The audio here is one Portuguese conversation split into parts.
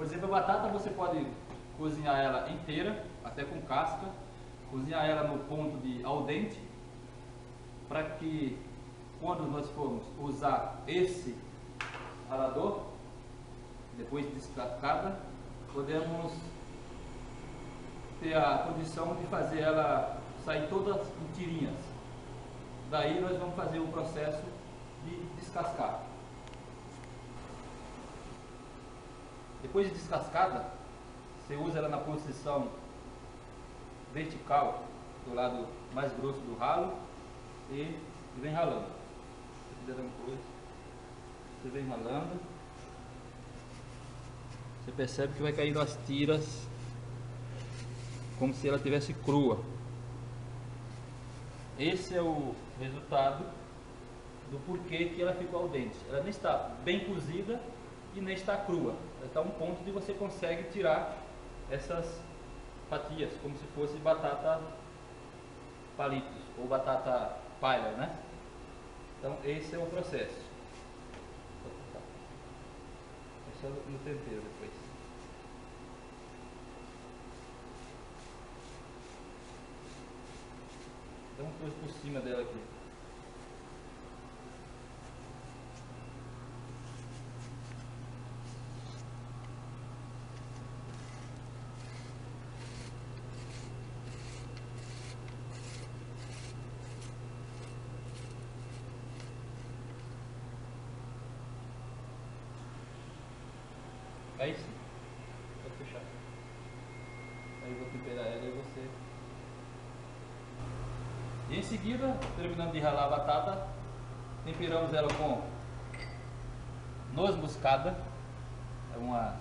Por exemplo, a batata você pode cozinhar ela inteira, até com casca, cozinhar ela no ponto de al dente, para que quando nós formos usar esse ralador, depois de descascada, podemos ter a condição de fazer ela sair todas em tirinhas. Daí nós vamos fazer o processo de descascar. Depois de descascada, você usa ela na posição vertical, do lado mais grosso do ralo, e vem ralando. Se quiser dar uma coisa, você vem ralando. Você percebe que vai caindo as tiras como se ela tivesse crua. Esse é o resultado do porquê que ela ficou al dente. Ela nem está bem cozida e nem está crua. Ela está a um ponto de você consegue tirar essas fatias, como se fosse batata palitos ou batata palha, né? Então esse é o processo. Esse é no tempero depois. Dá uma coisa por cima dela aqui. Aí sim, pode fechar. Aí eu vou temperar ela e você. E em seguida, terminando de ralar a batata, temperamos ela com noz moscada, umas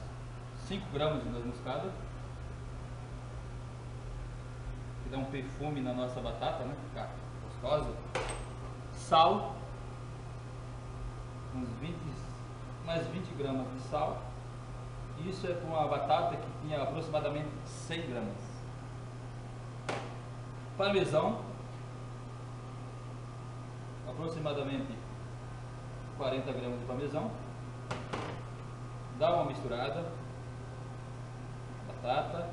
5 gramas de noz moscada, que dá um perfume na nossa batata, né? Ficar gostosa. Sal, mais 20 gramas de sal. Isso é para uma batata que tinha aproximadamente 100 gramas. Parmesão, aproximadamente 40 gramas de parmesão. Dá uma misturada. Batata.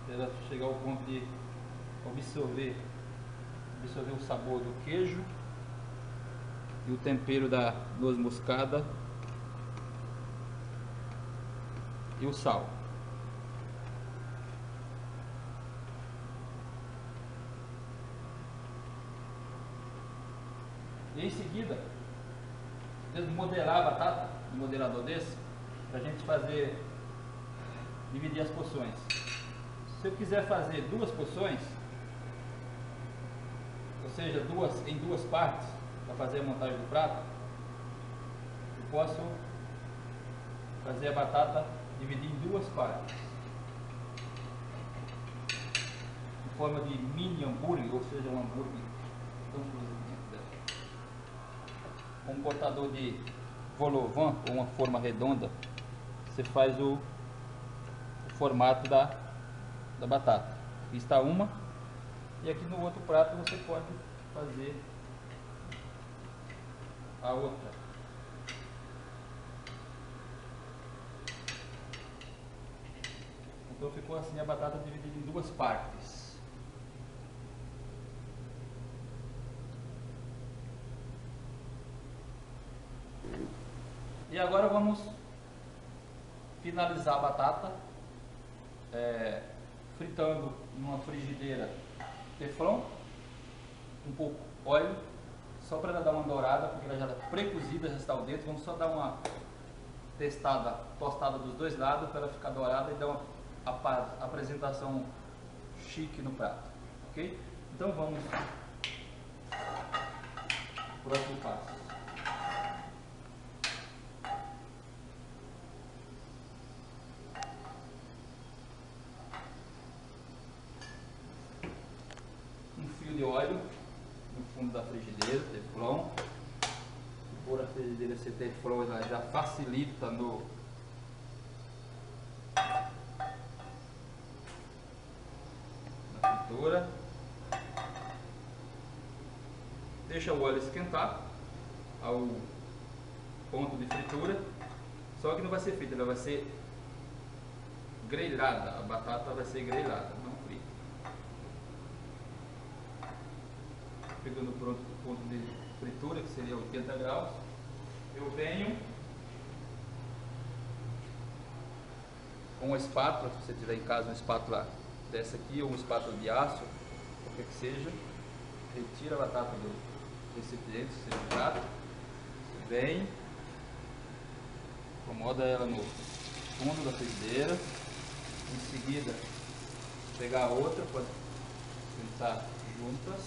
Ela chegar ao ponto de absorver o sabor do queijo e o tempero da noz moscada e o sal. E em seguida, modelar a batata, um modelador desse, para a gente dividir as porções. Se eu quiser fazer 2 porções, ou seja, em duas partes, para fazer a montagem do prato, eu posso fazer a batata dividir em 2 partes, em forma de mini hambúrguer, ou seja, um hambúrguer tão cozido. Com um cortador de vol-au-vent ou uma forma redonda, você faz o formato da batata. Aqui está uma, e aqui no outro prato você pode fazer a outra. Então ficou assim a batata dividida em 2 partes. E agora vamos finalizar a batata fritando numa frigideira teflon, um pouco óleo, só para ela dar uma dourada, porque ela já está pré-cozida, já está ao dentro. Vamos só dar uma tostada dos 2 lados para ela ficar dourada e dar uma apresentação chique no prato, ok? Então vamos para o próximo passo. Um fio de óleo no fundo da frigideira, teflon. Por a frigideira ser teflon, ela já facilita na fritura. Deixa o óleo esquentar ao ponto de fritura, só que não vai ser frita, ela vai ser grelhada, a batata vai ser grelhada, não frita. Pegando pronto o ponto de fritura, que seria 80 graus, eu venho com uma espátula, se você tiver em casa uma espátula dessa aqui, ou uma espátula de aço, qualquer que seja, retira a batata do recipiente, seja o prato, você vem, acomoda ela no fundo da frigideira, em seguida pegar a outra, pode sentar juntas,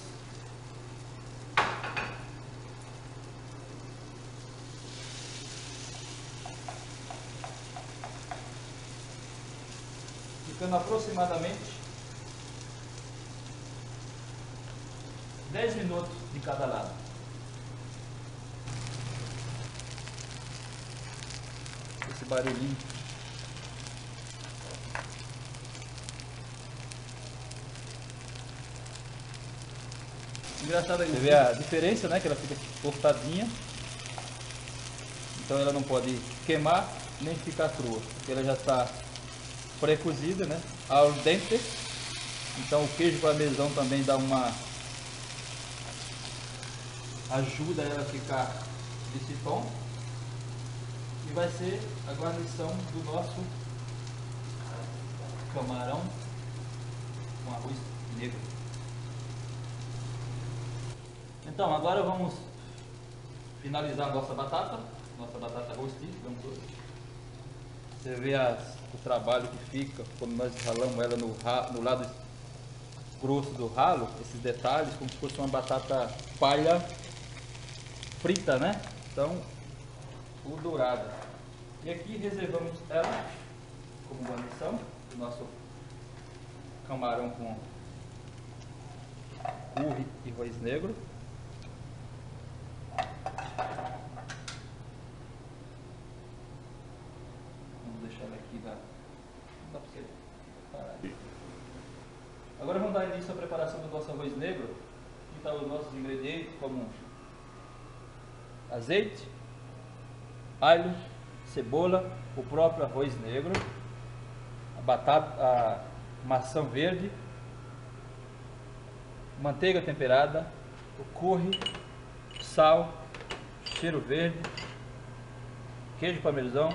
ficando aproximadamente 10 minutos de cada lado. Esse barulhinho. Engraçado aí. Você vê a diferença, né? Que ela fica cortadinha. Então ela não pode queimar nem ficar crua, porque ela já está pré-cozida, né? Al dente. Então o queijo parmesão também dá uma ajuda ela a ficar desse tom. E vai ser a guarnição do nosso camarão com arroz negro. Então agora vamos finalizar a nossa batata rostiça. Você vê o trabalho que fica quando nós ralamos ela no lado grosso do ralo, esses detalhes, como se fosse uma batata palha frita, né? Então, o dourado. E aqui reservamos ela como guarnição do nosso camarão com curry e arroz negro. Vamos deixar ela aqui, não dá pra você parar. Agora vamos dar início à preparação do nosso arroz negro. Aqui estão os nossos ingredientes, como azeite, alho, cebola, o próprio arroz negro, a batata, a maçã verde, manteiga temperada, o curry, sal, cheiro verde, queijo parmesão,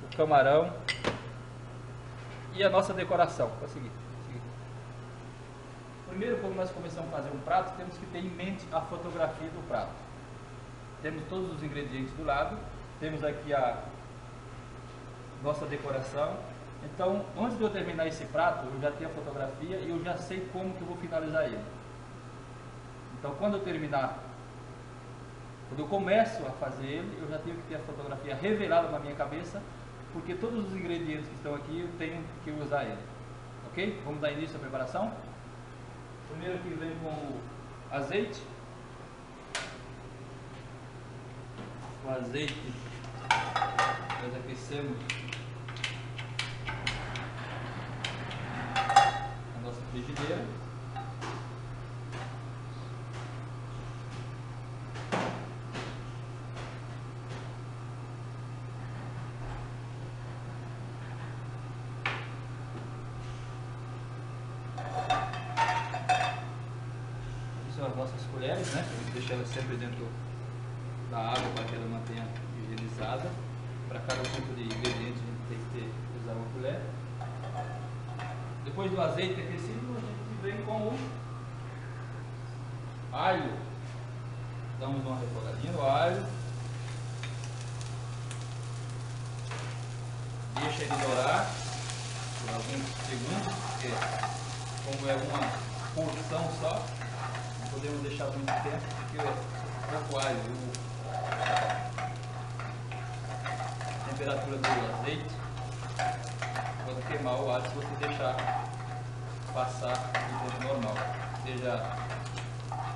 o camarão e a nossa decoração. Vou seguir. Primeiro, quando nós começamos a fazer um prato, temos que ter em mente a fotografia do prato. Temos todos os ingredientes do lado, temos aqui a nossa decoração. Então, antes de eu terminar esse prato, eu já tenho a fotografia e eu já sei como que eu vou finalizar ele. Então, quando eu começo a fazer ele, eu já tenho que ter a fotografia revelada na minha cabeça, porque todos os ingredientes que estão aqui eu tenho que usar ele. Ok? Vamos dar início à preparação. Primeiro aqui vem com o azeite. O azeite nós aquecemos a nossa frigideira. Aqui são as nossas colheres, né? A gente deixa ela sempre dentro da água para que ela mantenha higienizada. Para cada tipo de ingrediente a gente tem que usar uma colher. Depois do azeite aquecido, a gente vem com o alho. Damos uma refogadinha no alho. Deixa ele dourar por alguns segundos, porque como é uma porção só, não podemos deixar muito tempo, porque o pouco alho, a temperatura do azeite pode queimar o alho se você deixar passar o tempo normal, seja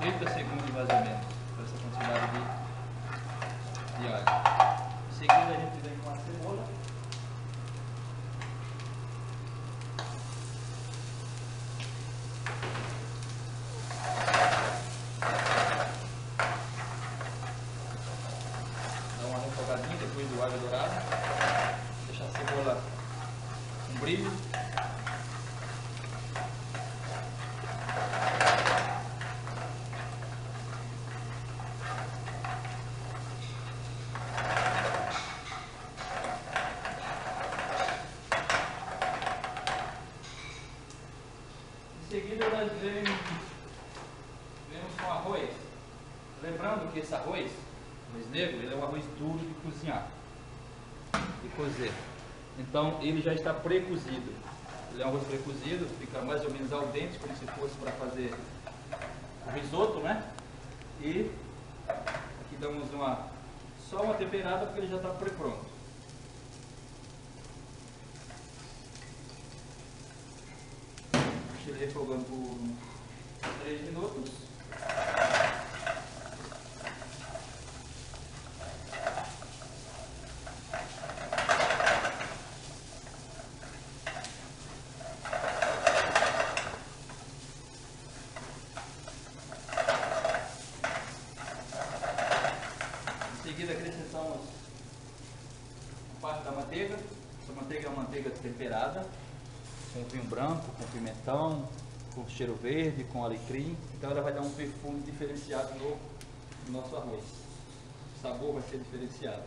30 segundos mais ou menos, para essa quantidade de alho. Em seguida a gente vem com a cebola. Dá uma refogada seguida nós vemos com arroz. Lembrando que esse arroz negro, ele é um arroz duro de cozinhar e cozer. Então ele já está pré-cozido. Ele é um arroz pré-cozido, fica mais ou menos al dente, como se fosse para fazer o risoto, né? E aqui damos só uma temperada porque ele já está pré-pronto. Deixa ele refogando por 3 minutos. Em seguida acrescentamos parte da manteiga. Essa manteiga é uma manteiga temperada, com vinho branco, com pimentão, com cheiro verde, com alecrim. Então ela vai dar um perfume diferenciado no nosso arroz. O sabor vai ser diferenciado.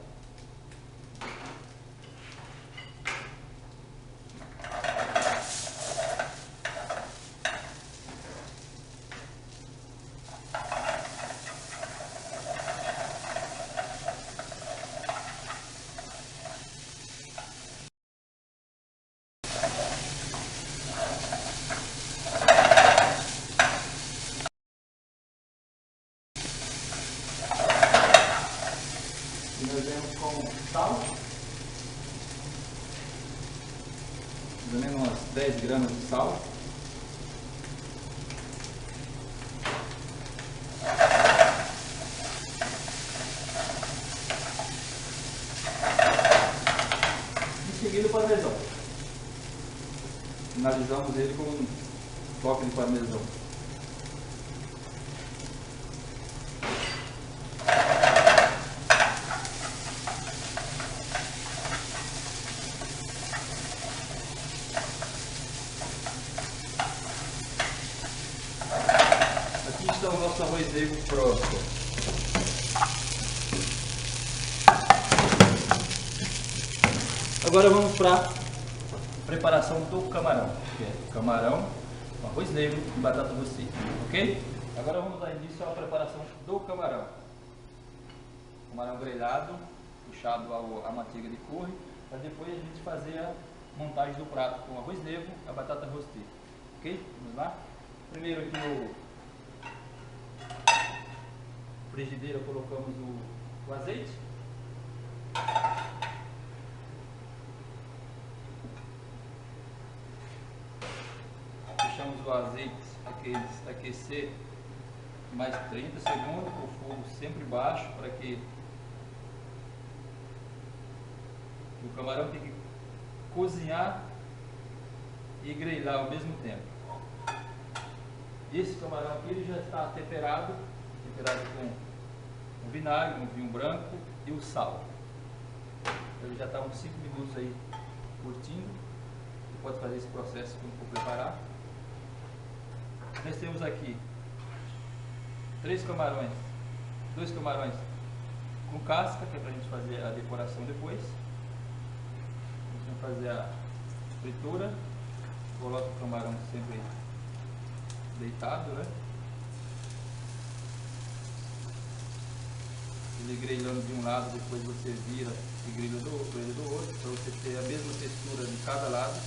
E nós vemos com sal, mais ou menos umas 10 gramas de sal. Em seguida o parmesão. Finalizamos ele com um toque de parmesão. Aqui está o nosso arroz negro pronto. Agora vamos para a preparação do camarão, que é camarão, arroz negro e batata doce, ok? Agora vamos dar início à preparação do camarão. Camarão grelhado, puxado à manteiga de curry, para depois a gente fazer a montagem do prato com arroz negro e a batata rosti, ok? Vamos lá? Primeiro aqui no frigideira colocamos o azeite. Deixamos o azeite aquecer mais 30 segundos, com o fogo sempre baixo, para que o camarão fique cozinhar e grelhar ao mesmo tempo. Esse camarão aqui ele já está temperado com o vinagre, um vinho branco e o sal. Ele já está uns 5 minutos aí curtindo. Você pode fazer esse processo quando for preparar. Nós temos aqui 2 camarões com casca, que é para a gente fazer a decoração depois. Vamos fazer a fritura. Coloca o camarão sempre deitado, né? Ele grelhando de um lado, depois você vira e grelha do outro, para você ter a mesma textura de cada lado.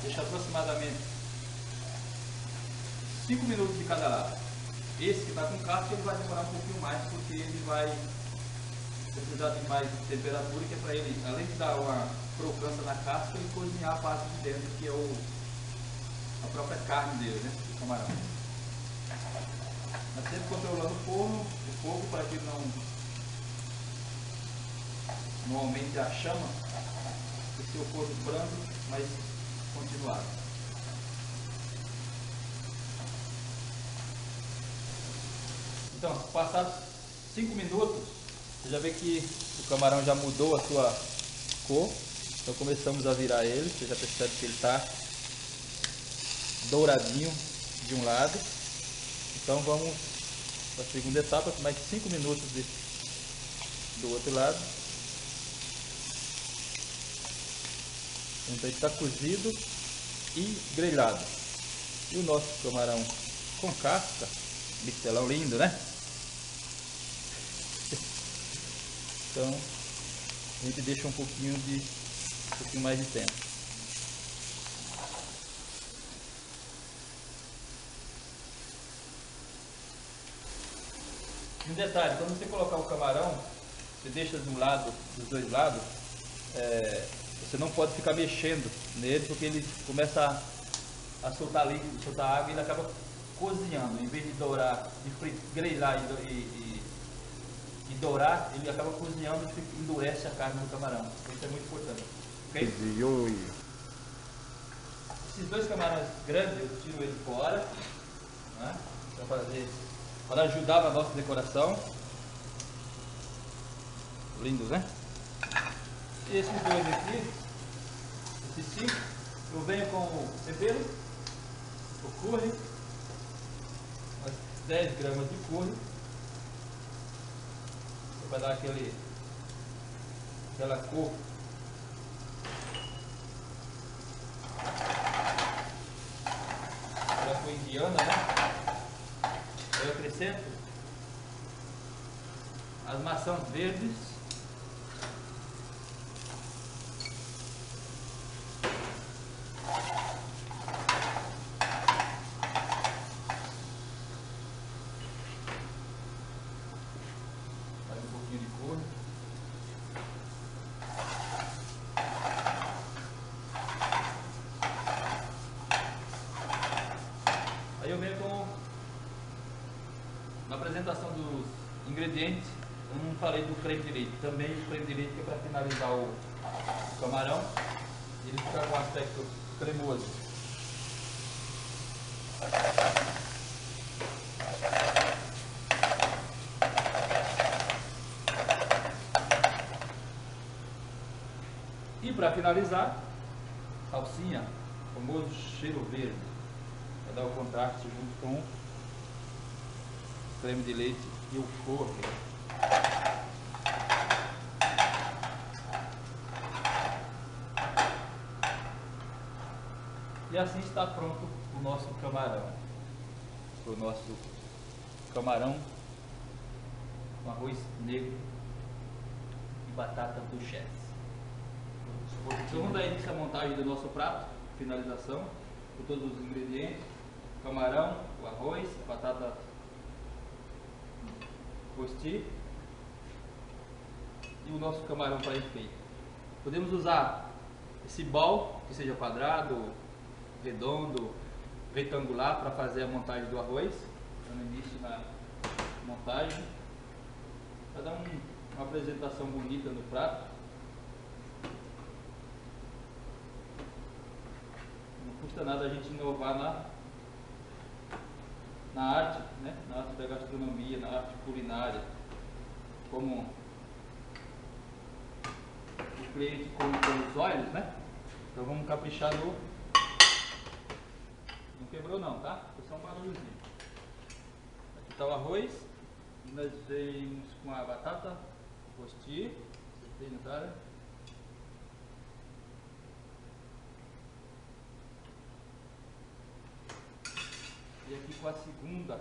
Deixa aproximadamente 5 minutos de cada lado. Esse que está com casca ele vai demorar um pouquinho mais, porque ele vai precisar de mais temperatura, que é para ele, além de dar uma crocância na casca, ele cozinhar a parte de dentro, que é a própria carne dele, né, do camarão. Mas sempre controlando o fogo para que não aumente a chama, e seu forno brando, mas continuado. Então, passados 5 minutos, você já vê que o camarão já mudou a sua cor. Então começamos a virar ele, você já percebe que ele está douradinho, de um lado. Então vamos para a segunda etapa, mais 5 minutos do outro lado. Então está cozido e grelhado. E o nosso camarão com casca, mistelão lindo, né? Então a gente deixa um pouquinho mais de tempo. Um detalhe, quando você colocar o camarão, você deixa de um lado, dos dois lados, você não pode ficar mexendo nele, porque ele começa a soltar líquido, soltar água, e ele acaba cozinhando. Em vez de dourar, de grelhar e dourar, ele acaba cozinhando e endurece a carne do camarão. Isso é muito importante. Okay? Esses dois camarões grandes, eu tiro ele fora, né? Para ajudar na nossa decoração. Lindos, né? E esses dois aqui, esses 5, eu venho com o tempero, o curry, umas 10 gramas de curry, para dar aquela cor. Aquela cor indiana, né? Eu acrescento as maçãs verdes, faz um pouquinho de cor. Aí eu venho na apresentação dos ingredientes. Eu não falei do creme de leite, também o creme de leite, que é para finalizar o camarão, ele fica com um aspecto cremoso. E para finalizar, salsinha, o famoso cheiro verde, para dar o contraste junto com o creme de leite e o curry. E assim está pronto o nosso camarão. O nosso camarão com arroz negro e batata duchesse. Então vamos dar início à montagem do nosso prato, finalização, com todos os ingredientes: o camarão, o arroz, a batata rosti e o nosso camarão para efeito. Podemos usar esse bowl, que seja quadrado, redondo, retangular, para fazer a montagem do arroz, dando início na montagem, para dar uma apresentação bonita no prato. Não custa nada a gente inovar na arte, né? Na arte da gastronomia, na arte culinária, como o cliente come com os olhos, né? Então vamos caprichar no... Não quebrou não, tá? Foi só um barulhozinho. Aqui está o arroz. E nós vemos com a batata rosti. Vocês notaram? E aqui com a segunda.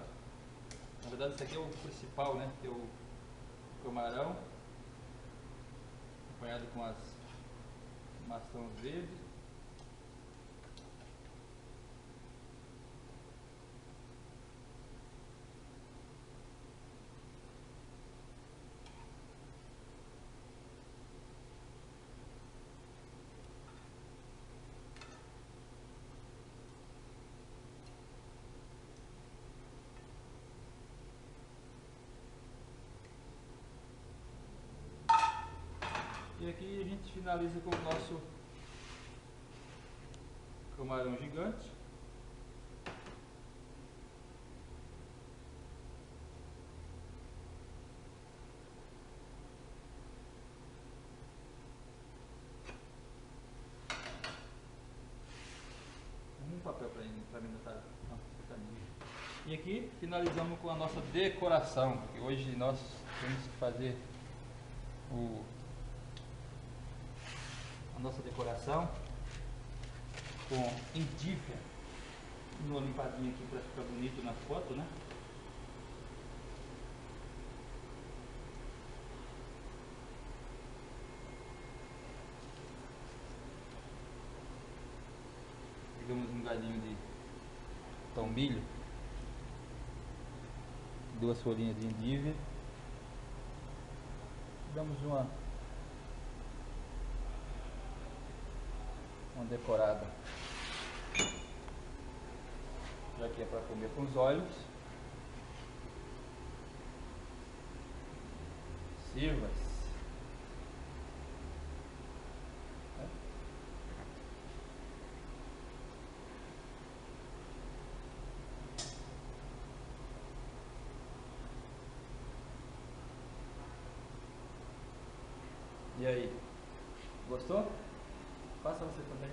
Na verdade esse aqui é o principal, né? Que é o camarão, acompanhado com as maçãs verdes. E aqui a gente finaliza com o nosso camarão gigante. Um papel para mim, Natália. Não, E aqui finalizamos com a nossa decoração, que hoje nós temos que fazer a nossa decoração com endívia. Uma limpadinha aqui para ficar bonito na foto, né? Pegamos um galhinho de tomilho, 2 folhinhas de endívia, damos uma decorada, já que é para comer com os olhos. Sirva-se. E aí, gostou? Faça você também.